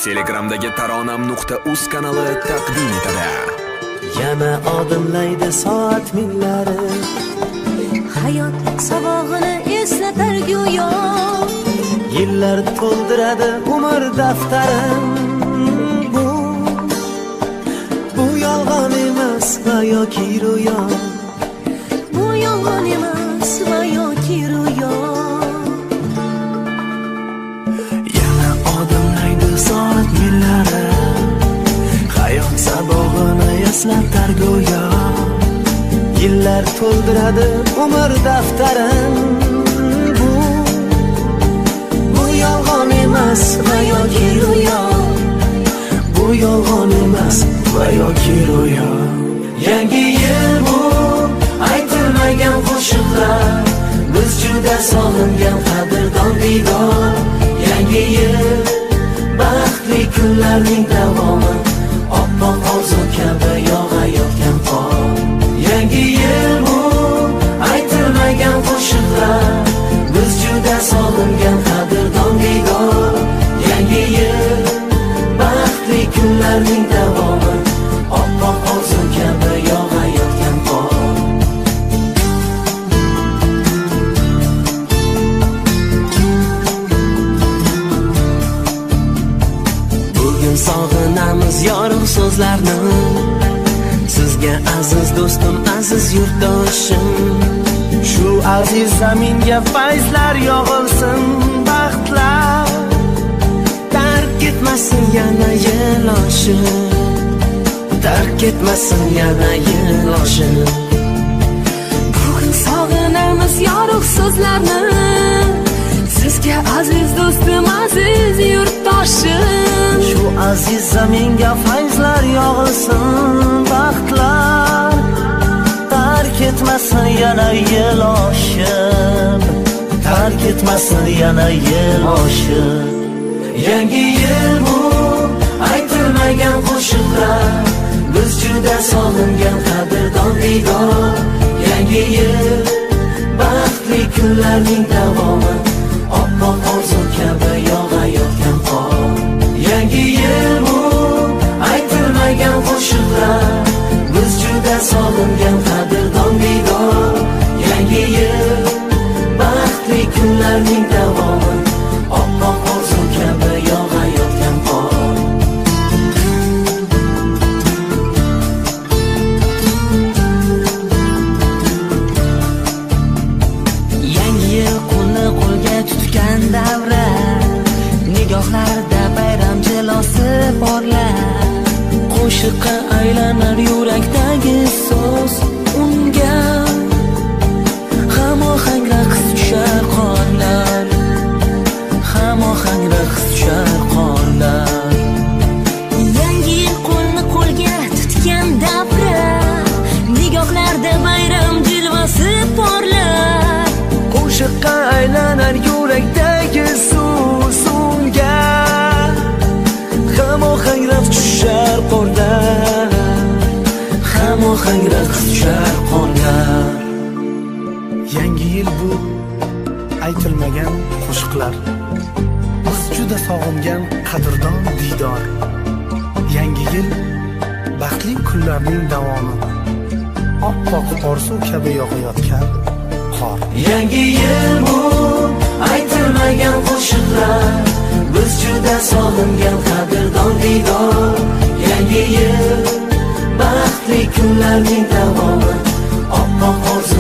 Telegramdagi taronam.uz kanali taqdim etadi. Yana odimlaydi soat millari, hayot sabog'ini eslatar go'yo. yillar to'ldiradi umr daftarim. Bu yolg'on emas va yoki ro'yo. Bu yolg'on emas va yoki ro'yo. Yana odimlaydi soat millari, hayot sabog'ini eslatar go'yo. Yillar to'ldiradi umr daftarim. Bu yolg'on emas va yoki ro'yo. Bu yolg'on emas va yoki ro'yo. Yangi yil bu aytilmagan qo'shiqlar, biz juda sog'ingan qadrdon diydor. Yangi yil baxtli kunlarning davomi, oppoq orzu kabi yog'ayotgan qor. Yangi yil bu aytilmagan qo'shiqlar, biz juda sog'ingan qadrdon diydor. Yangi yil baxtli kunlarning davomi, oppoq orzu kabi yog'ayotgan qor. Bugun sog'inamiz yorug' so'zlarni, sizga aziz do'stim, aziz yurtdoshim. Shu aziz zaminga fayzlar yog'ilsin, baxtlar tark etmasin yana yeloshi, tark etmasin yana yeloshi. Bugun sog'inamiz yorug' so'zlarni, sizga aziz do'stim, aziz yurtdoshim. Shu aziz zaminga fayzlar yog'ilsin, baxtlar tark etmasin yana yeloshim, tark etmasin yana yeloshim. Yangi yil bu aytilmagan qo'shiqlar, biz juda sog'ingan qadrdon diydor. Yangi yil baxtli kunlarning davomi, oppoq orzu kabi yog'ayotgan qor. Yangi yil bu aytilmagan qo'shiqlar, biz juda sog'ingan qadrdon diydor. Yangi yil baxtli kunlarning davomi, oppoq orzu kabi yog'ayotgan qor. Yangi yil qo'lni qo'lga tutgan davra, nigohlarda bayram jilosi porlar. Qo'shiqqa aylanar yurakdagi so'z, unga hamohang raqs tushar qonlar, hamohang raqs tushar qonlar. Yangi yil qo'lni qo'lga tutgan davra, nigohlarda bayram jilvasi porlar. Qo'shiqqa aylanar yurakdagi so'z, unga hamohang raqs tushar qonlar, hamohang raqs tushar qonlar. Yangi yil bu aytilmagan qo'shiqlar, biz juda sog'ingan qadrdon diydor. Yangi yil baxtli kunlarning davomi, oppoq orzu kabi yog'ayotgan qor. Yangi yil bu aytilmagan qo'shiqlar, biz juda sog'ingan qadrdon diydor. Yangi yil baxtli kunlarning davomi, oppoq orzu